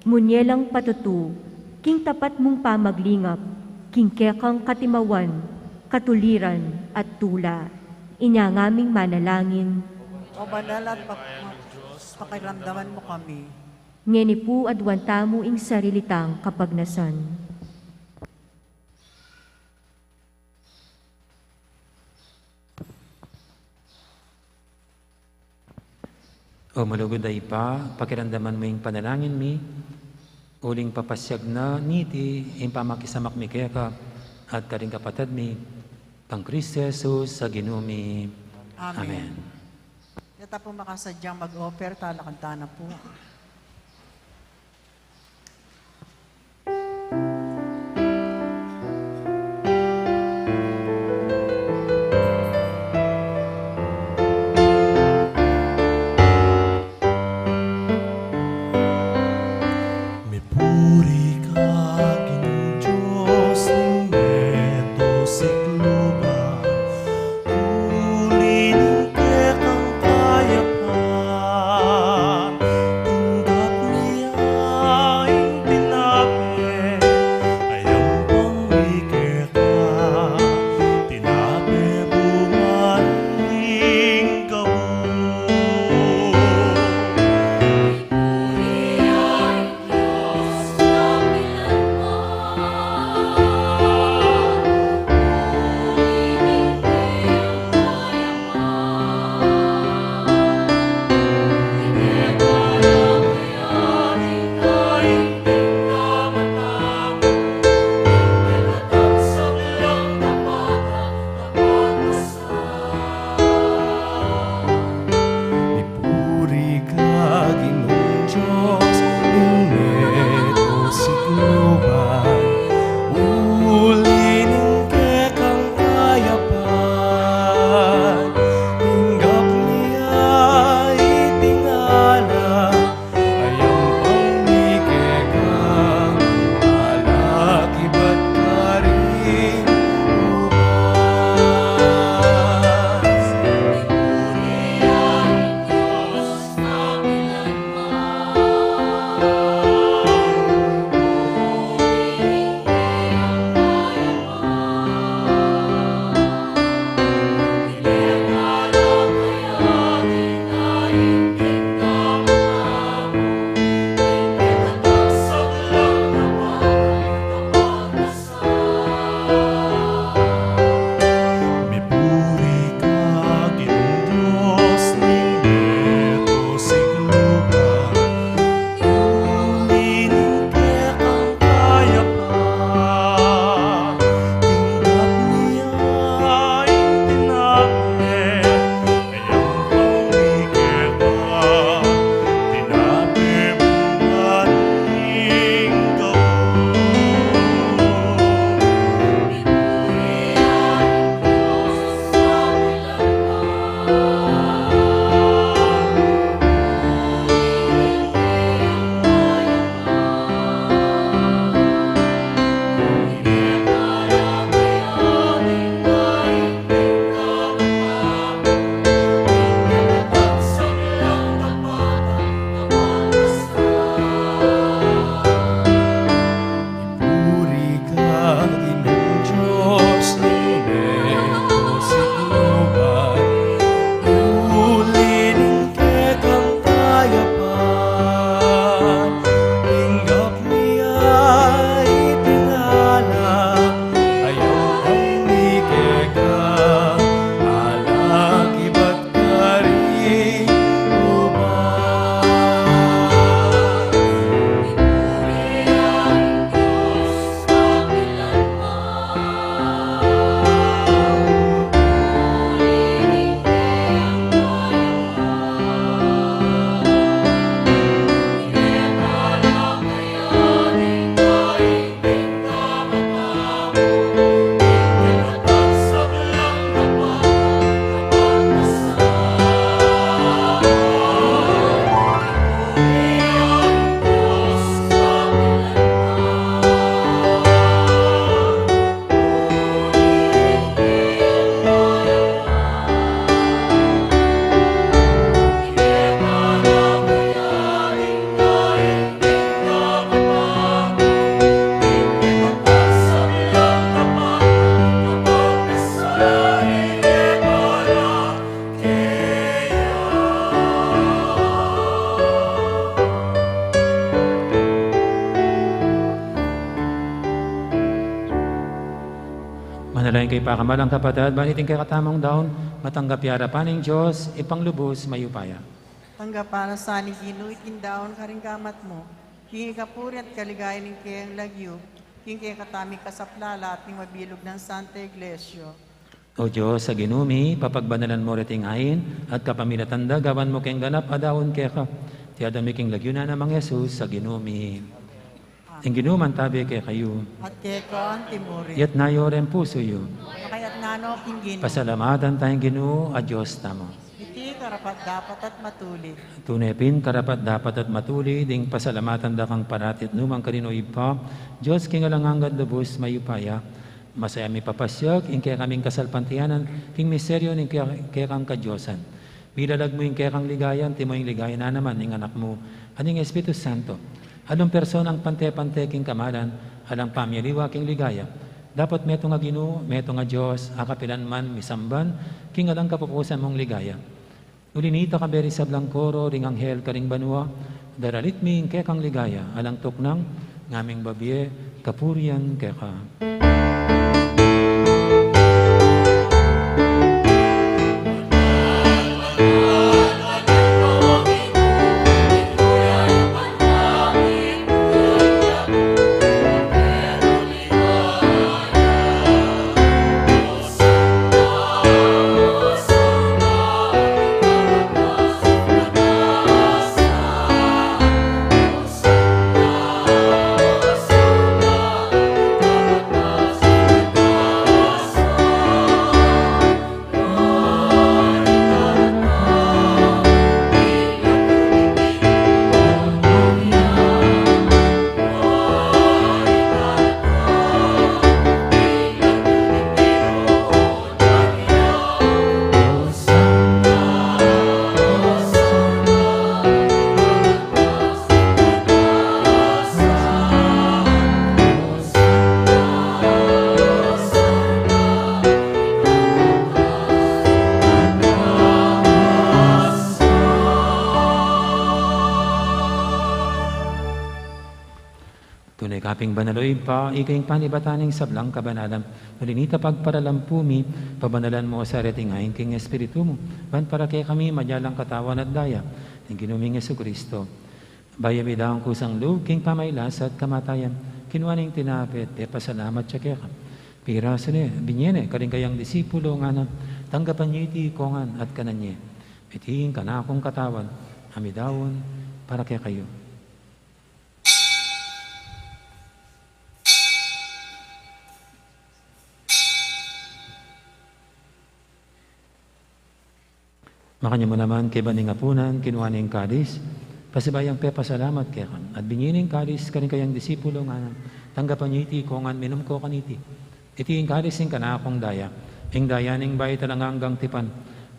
munyelang patutu, king tapat mong pamaglingap, king kaya kang katimawan, katuliran at tula, inyangaming manalangin. O banal at pakiramdaman mo kami. Ngeni po adwanta mo ing sarilitang kapagnasan. O malugod ay pa, pakiramdaman mo yung panalangin mi, uling papasyag na niti, yung pamakisamak mi kaya ka, at karing kapatad mi, pang Kristo Jesus sa ginumi. Amen. Yata po makasadyang mag-offer, talakanta na po. Ing Ginagay kay pakamalang kapatid, baniting kay katamang daon, matanggap yara paning Diyos, ipanglubos mayupaya. Tanggap para sa ni Gino, itindaon ka rin kamat mo. King ikapuri at kaligaya ng kayang lagyo. King kay katami kasaplala at ning mabilog ng Santa Iglesia. O Diyos, sa ginumi, papagbanalan mo reting ayin, at kapamilatanda, gawan mo keng ganap, adawon kaya ka. Tiyadami king lagyo na namang Jesus, sa ginumi. Ang ginuman tabi kay kayo, At kay ko ang timuri. yat nayorem puso yo. Kayat nano king Gino. Pasalamatan tayong Ginoo, a Diyos tamo. Iti karapat dapat at matuli. Tunepin, karapat dapat at matuli, ding pasalamatan da kang paratit numang kaninoy pa, Diyos king alanganggad lubos mayupaya, masaya mi papasyag, ing kaya kaming kasalpantiyanan, king misteryo ning kaya kang kadyosan. Bilalag mo ing kaya kang ligayan, timo ing ligayan na naman, ing anak mo, aning Espiritu Santo. Anong personang pante-pante king kamalan, alang pamyaliwa king ligaya. Dapat meto nga Ginoo, meto nga Diyos, akapilan man, misamban, king alang kapupusan mong ligaya. Ulinita ka beri sa blangkoro, ring anghel ka ring banwa, daralit mi ing kaya kang ligaya, alang tuknang, ngaming babye, kapurian kaya ka. Tunay kaping banaloy pa, ikaing panibataning sablang kabanalam. Malinita pagparalampumi, pabanalan mo sa reting aing king Espiritu mo. Ban para kay kami madyalang katawan at daya, ng ginuming Jesucristo. Bayami daang kusang loob, king pamaylas at kamatayan. Kinuaning tinapit, pasalamat siya kaya ka. Piraso ne, binyene, karing kayang disipulo nga na, tanggapan niyo iti kongan at kananye. Itiing kanakong katawan, amidawon, para kaya kayo. Makanya mo naman kay baning apunan, kinuha ning kadis, pasibayang pasalamat kaya kan. At binyining kadis, kaning kayang disipulo nga na, tanggapan niyo iti kongan, minum ko kaniti. Iti ing kadis ing kanakong daya, ing daya ning bayi talaga hanggang tipan.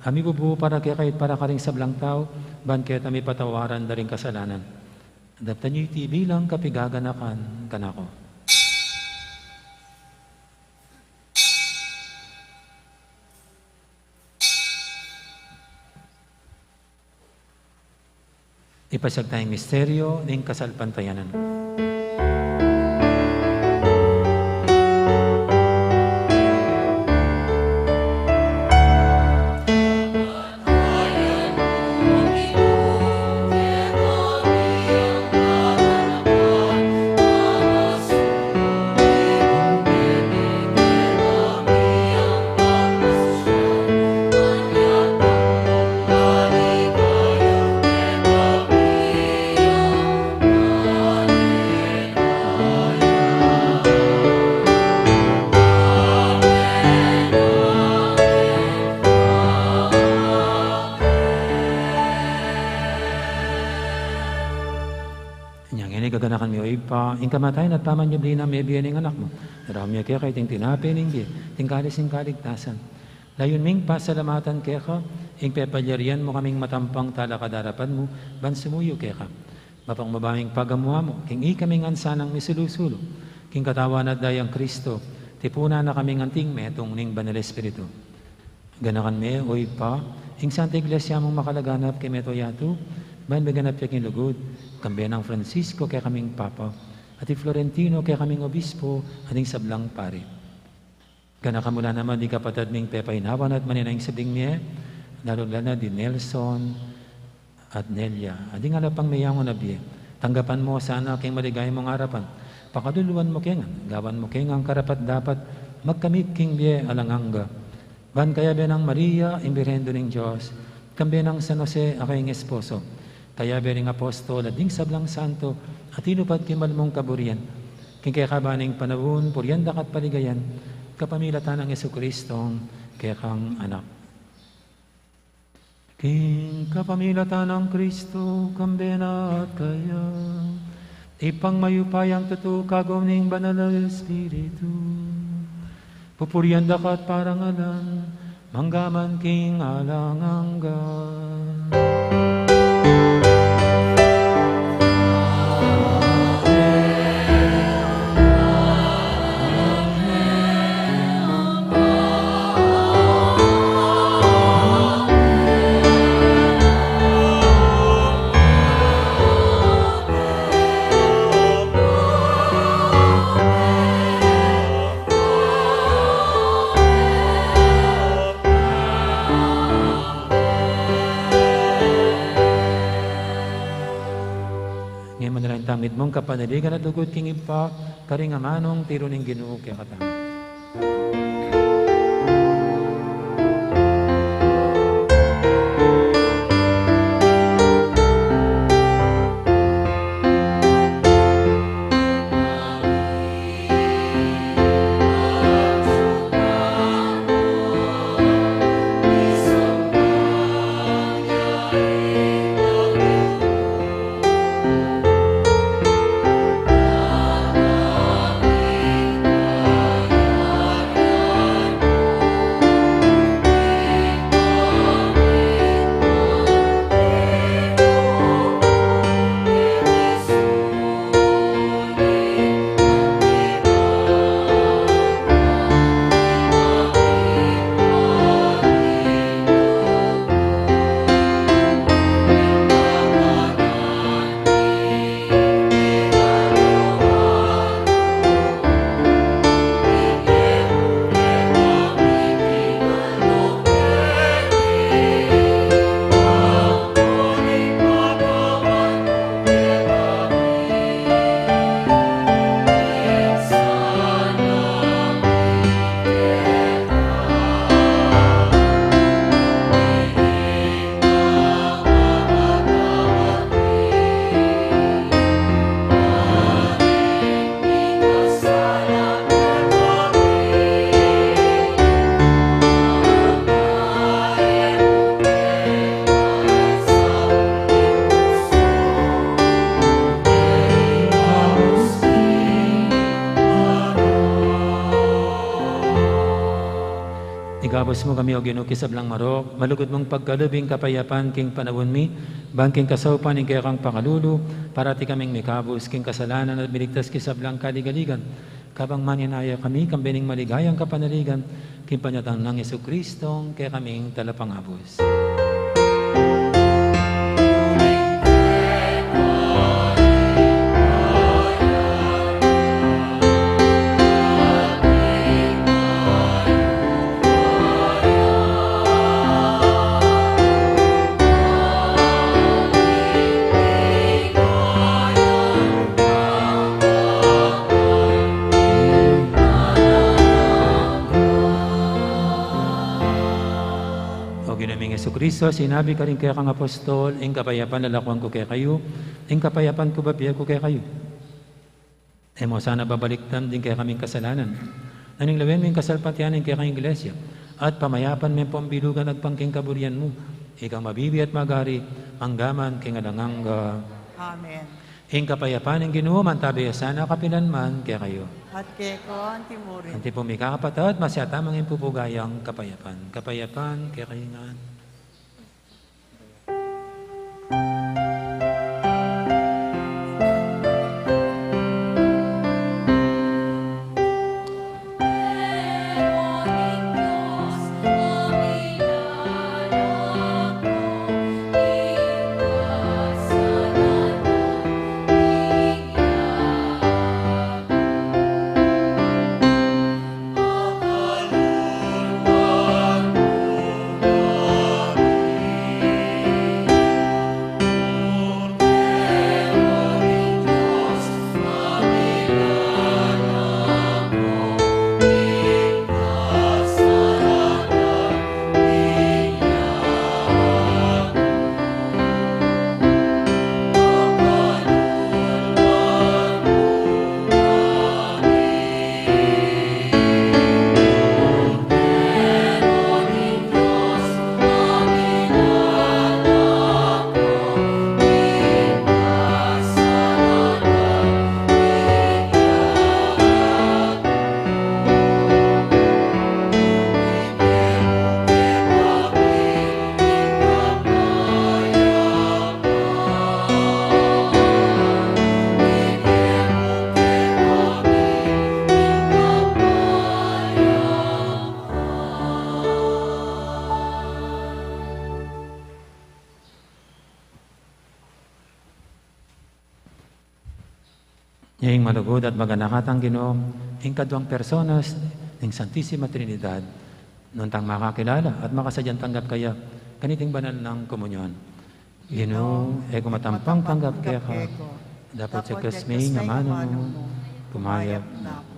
Ami bubu para kaya kahit para karing sablang tao, ban kaya tami patawaran daring kasalanan. Adaptan niyo iti bilang kapigaganakan kanako. Ipasag tayong misteryo ng kasalpantayanan. Gaganakan mi oy pa, ing kamatayan at pamanyabli na may biyan ng anak mo. Naram niya kaya kay ting tinapin ing di, ting kalis ing kaligtasan. Layon ming pasalamatan kaya ka, ing pepalyarian mo kaming matampang talakadarapan mo, ban sumuyo kaya ka. Mapang mabaming pagamuha mo, king ikaming ansanang misulusulo, king katawan at dayang Kristo, tipuna na kaming anting metong ning Banal Espiritu. Ganakan me oy pa, ing Santa Iglesia mong makalaganap kay meto yato, ban beganap yaking lugod, kambiyan ng Francisco kaya kaming Papa, at Florentino kaya kaming Obispo, ating sablang pare. Kanakamula naman di kapatid ming pepaynawan at maninayang sabing miye, lalo-lalo di Nelson at Nelia. Adi nga lapang mayangon na biye. Tanggapan mo sana aking maligay mong harapan. Pakaduluan mo kengan, gawan mo kengang karapat dapat magkamit king biye alanganga. Ban kaya benang Maria, imbirhendo ng Diyos, kambi ng San Jose, aking esposo. Kaya bering apostol, ading sablang santo, at inupad kimal mong kaburian. King kaya kabaning panawon, puryanda kat paligayan, kapamilatan ng Jesucristong kaya kang anak. King kapamilatan ng Kristo, kambi na at kaya, ipang mayupayang totoo kagaw ning banal na Espiritu. Pupuryanda kat parangalan, manggaman king alangangga. Tamid mong kapanaligan at lugod king ipa, karingamanong tiro ng Ginoo kaya katang. Igabos mo kami o ginukisablang marok, malugod mong pagkalubing kapayapan king panawon mi, bangking kasaupan ing kaya kang pakalulu, parati kaming mikabos king kasalanan at miligtas kisablang kaligaligan. Kabang maninaya kami, kambining maligayang kapanaligan, king panyatang ng Jesucristong kaya kaming talapangabos. Kristo, sinabi ka rin kaya kang apostol, ing kapayapan lalakwang ko kaya kayo, ing kapayapan ko babiya ko kaya kayo. Mo sana babaliktan din kaya kaming kasalanan. Naning lawin mo yung kasalpatianin kaya kang iglesia, at pamayapan mo yung pambilugan at pangking kaburian mo. Ikaw mabibi at magari, manggaman king alanganga. Amen. Ing kapayapan ng Ginoo, mantabi sana kapilan man kaya kayo. At kay ko ang timurin. Anti po may kakapatad, masyatamang impupugayang kapayapan. Kapayapan kaya kayo nga. Pagkaluluwa Ngayong malugod at maganakatang Ginoo, ing kadwang personas ng Santissima Trinidad, nuntang makakilala at makasadyang tanggap kaya, kaniting banal ng komunyon. Ginoo, ego matampang tanggap kaya ka, dapat sa kasmay nga mano mo, pumayag na ako.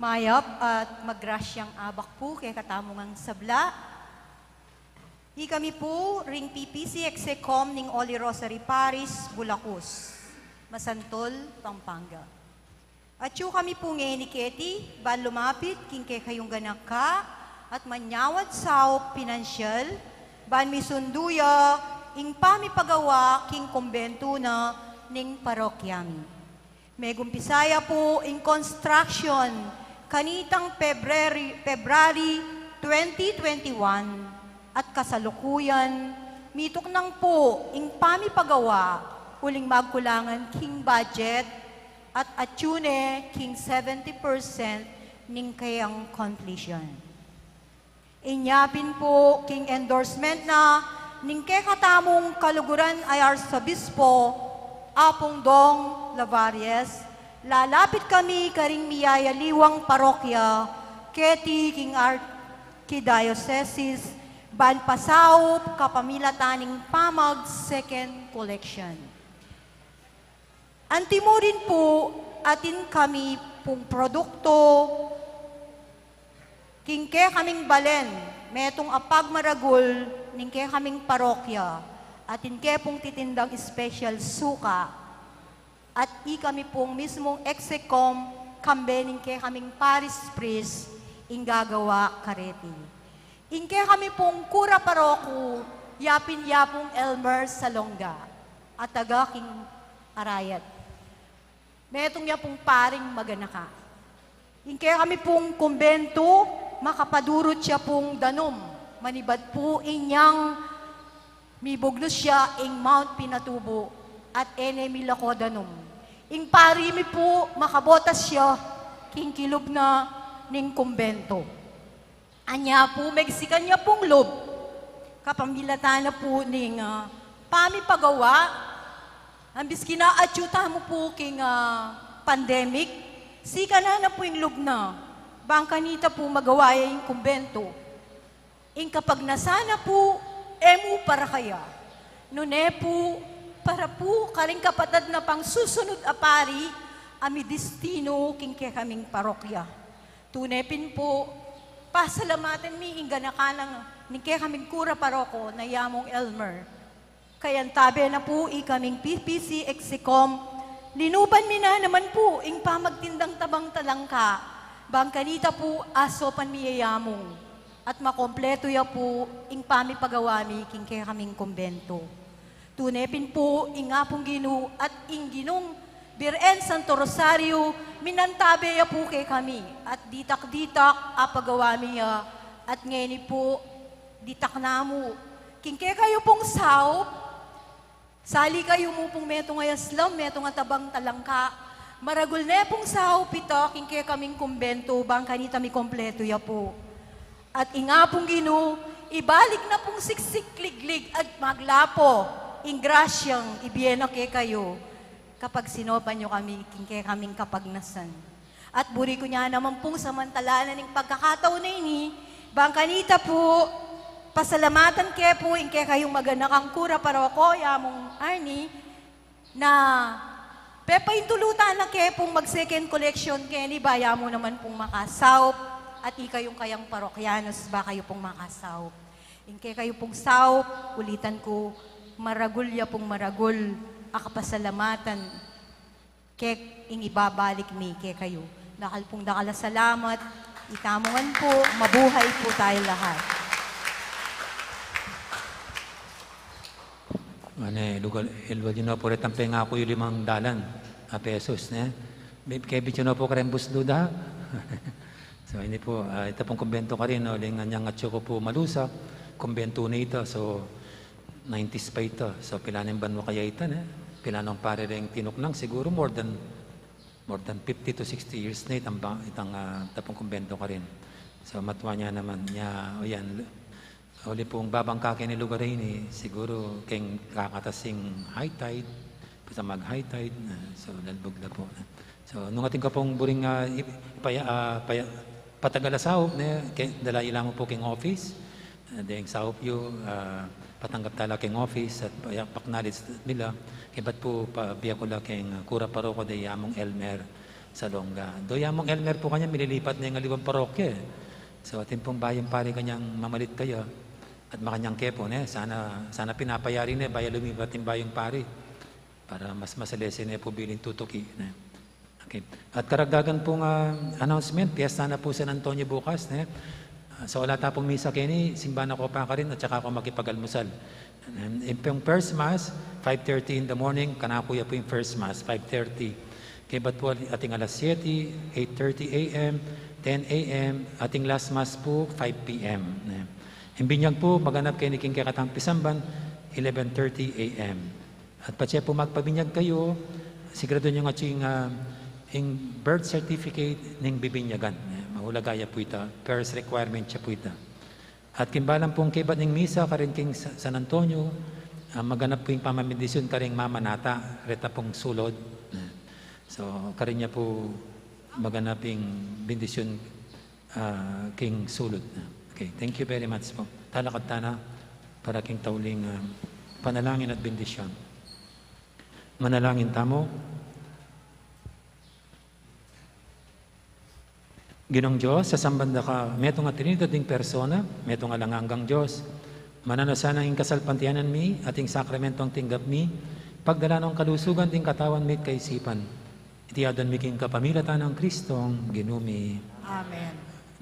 Mayap at magrasyang abak po kay katamungang sabla. Di kami po ring PPC Execom ning Holy Rosary Paris, Bulacus, Masantol, Pampanga. At yu kami po ngayon ni Ketty, ban lumapit king kay kayong ganak ka at manyawad sao pinansyal, ban misunduya ing pamipagawa king kumbento na ning parokyami. Megumpisaya po in construction kanitang February 2021 at kasalukuyan mitok nang po ing pamipagawa huling magkulangan king budget at atyune king 70% ning kayang completion. Inyapin po king endorsement na ning kay katamong kaluguran ay Arzobispo Apong Dong Lavaries, lalapit kami karing miyayaliwang parokya, Ketty king Archdiocese, ban pasaw kapamilataning pamag second collection. Antimo rin po atin kami pong produkto, king kay kaming balen, metong apag maragul, ning kay kaming parokya, atin kay pong titindang special suka, at kami pong mismong Execom, kambening kay kaming Paris Priest, ing gagawa kareti. Ing kay kami pong kura paroko, yapin-yapong Elmer Salonga, at taga king Arayat. Metong ya pong paring maganaka. Ing kay kami pong kumbento, makapadurot siya pong danom, manibad po inyang mibugnos siya ing Mount Pinatubo at enemy Lacodanum. Ing parimi po makabotas siya king kilub na ning kumbento. Anya po Mexican niya pong lob. Kapamilatan na po ning pamipagawa. Ambis kinaatyuta mo po king pandemic. Sika na po yung lob na. Bangkanita po magawa yung kumbento. Ing kapag nasana po emu para kaya. Nune po, para po, karing kapatad na pang susunod apari, ami destino king kay kaming parokya. Tunepin po, pasalamatan mi ing ganakanang ni kay kaming kura paroko na yamong Elmer. Kayan tabi na po kaming PPC Execom, linuban mi na naman po ing pamagtindang tabang talangka, bangkanita po asopan mi yamong. At makompleto ya po ing pamipagawami king kay kaming kumbento. Tunepin po ing apong Ginu at ing Ginong Biren Santo Rosario, minantabe ya po kay kami. At ditak-ditak apagawami ya. At ngayon po, ditak na mo. King kay kayo pong sao, sali kayo mo pong metong ayaslam, metong atabang talangka. Maragul na pong sao pito, king kay kaming kumbento, bang kanita mi kompleto ya po. At ingapong Ginu, ibalik na pong siksik-liglig at maglapo, ingrasyang ibiyena kay kayo, kapag sinopan nyo kami, kay kaming kapagnasan. At buri ko niya naman pong samantalanan ng pagkakataon na ini, bangkanita po, pasalamatan kay po, kay kayong maganakang kura paroko, yamong Arnie, na pepaintulutan na kay pong mag-second collection, kay ni baya mo naman pong makasawp, at kayong kayang parokyanos ba kayo pong makasawp. Kay kayo pong sawp, ulitan ko, maragul ya pong maragul, akapasalamatan, kay ing ibabalik mi kay kayo. Dakal pong dakala salamat, itamungan po, mabuhay po tayo lahat. Lugal, elwal yun na po rin tampay nga ako yung 5 dalan pesos. Kaya bityo na po karembus luda. So, hindi po, ito pong kumbento ka rin, uling anyang atyo ko po malusa, kumbento na ito, so 90s pa ito, so pilanang banwa kaya ito, pilanang pare rin tinuklang, siguro more than 50 to 60 years na itang tapong kumbento ka rin. So, matwa niya naman, o yan, uli pong babangkakin ni lugar rin, siguro keng kakatasing high tide, sa mag-high tide, so lalbog na po. So, nung ating ka pong buring patagalasaw, dala ilang mo po king office, dahil saop yung patanggap tala king office at paknalit nila, kaya ba't po biya ko lang king kura paroko day among Elmer sa Longga. Doya mong Elmer po kanya, mililipat na yung alibang parokya. So atin pong bayang pari kanyang mamalit kayo at makanyang kepo. Sana pinapayari na baya lumipat yung bayang pari para mas masalesi na po bilin tutuki. Okay. At karagdagan pong announcement, piyesta na po San Antonio bukas. So wala tapong misa kini, simbahan ako pa ka rin at saka ako makipag-almusal. Yung first mass, 5:30 in the morning, kanakuya po yung first mass, 5:30. Kaya ba't po ating alas 7, 8:30 a.m., 10 a.m., ating last mass po, 5 p.m. Yung binyag po, maganap kayo ni King Kakatang Pisamban, 11:30 a.m. At pati po magpabinyag kayo, sigurado nyo nga yung birth certificate ng bibinyagan. Mahulagaya po ito. First requirement siya po ito. At kimbalan pong kibat ng misa, karin King San Antonio, maganap po yung pamamedisyon karing mamanata, reta pong sulod. So, karin niya po maganap yung bendisyon King sulod. Okay, thank you very much po. Talakad tana para king tauling panalangin at bendisyon. Manalangin tamo. Ginong Diyos, sa sambanda ka, metong at Trinidad ding persona, metong alanganggang Diyos, mananasana ang kasalpantianan mi, ating sakramentong tinggap mi, pagdala ng kalusugan ding katawan mi kaisipan. Itiyadan mi king kapamilatan ng Kristong ginumi. Amen.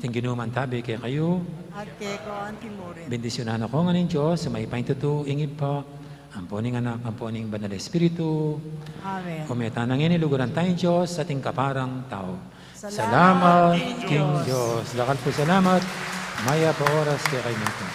Ting ginuman tabi kay kayo, At kay ko ang timurin. bendisyonan ako nga ng Diyos, sa may paintutu, ingib pa, amponing anak, amponing banal espiritu, Amen. kumeta nang iniluguran tayong Diyos sa ating kaparang tao. Salamat, King Diyos. Lakal po salamat. Maya pa oras kay kayo nito.